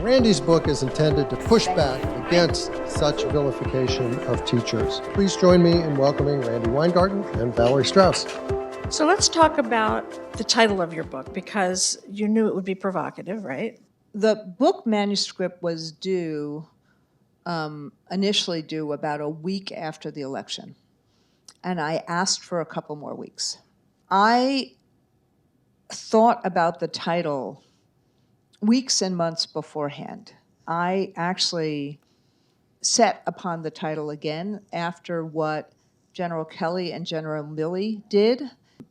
Randi's book is intended to push back against such vilification of teachers. Please join me in welcoming Randi Weingarten and Valerie Strauss. So let's talk about the title of your book, because you knew it would be provocative, right? The book manuscript was initially due about a week after the election. And I asked for a couple more weeks. I thought about the title weeks and months beforehand. I actually set upon the title again after what General Kelly and General Milley did,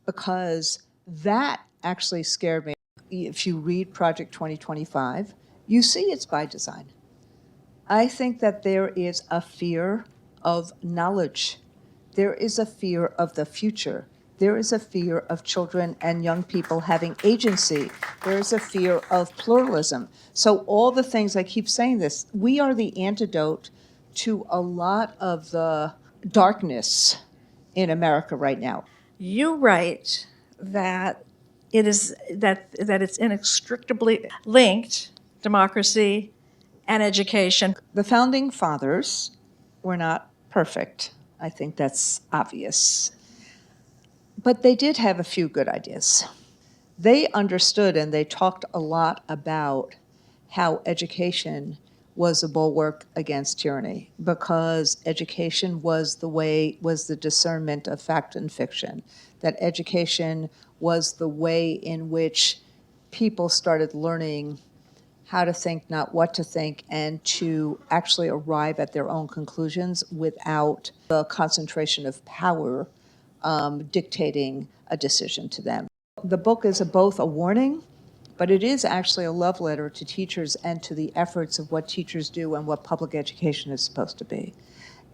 because that actually scared me. If you read Project 2025, you see it's by design. I think that there is a fear of knowledge. There is a fear of the future. There is a fear of children and young people having agency. There is a fear of pluralism. So all the things, I keep saying this, we are the antidote to a lot of the darkness in America right now. You write that it's inextricably linked, democracy and education. The founding fathers were not perfect. I think that's obvious. But they did have a few good ideas. They understood, and they talked a lot about how education was a bulwark against tyranny, because education was the discernment of fact and fiction, that education was the way in which people started learning how to think, not what to think, and to actually arrive at their own conclusions without the concentration of power dictating a decision to them. The book is both a warning, but it is actually a love letter to teachers and to the efforts of what teachers do and what public education is supposed to be.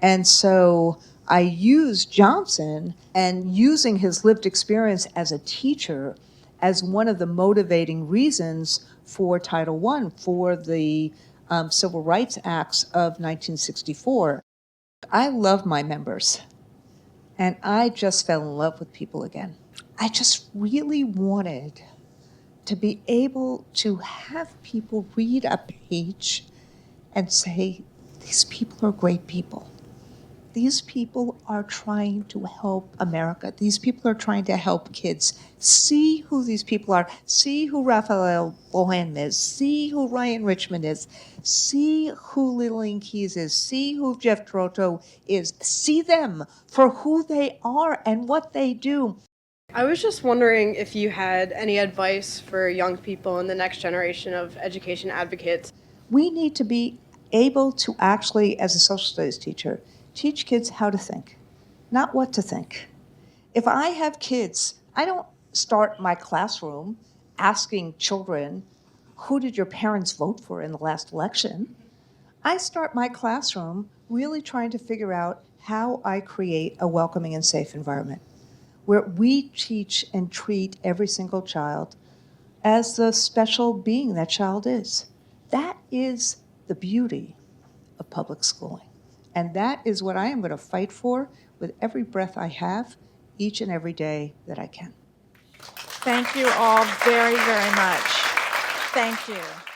And so I use Johnson and using his lived experience as a teacher as one of the motivating reasons for Title I, for the Civil Rights Acts of 1964. I love my members, and I just fell in love with people again. I just really wanted to be able to have people read a page and say, these people are great people. These people are trying to help America. These people are trying to help kids. See who these people are. See who Raphael Bohan is. See who Ryan Richmond is. See who Lillian Keyes is. See who Jeff Trotto is. See them for who they are and what they do. I was just wondering if you had any advice for young people in the next generation of education advocates. We need to be able to actually, as a social studies teacher, teach kids how to think, not what to think. If I have kids, I don't start my classroom asking children, who did your parents vote for in the last election? I start my classroom really trying to figure out how I create a welcoming and safe environment where we teach and treat every single child as the special being that child is. That is the beauty of public schooling. And that is what I am going to fight for with every breath I have, each and every day that I can. Thank you all very, very much. Thank you.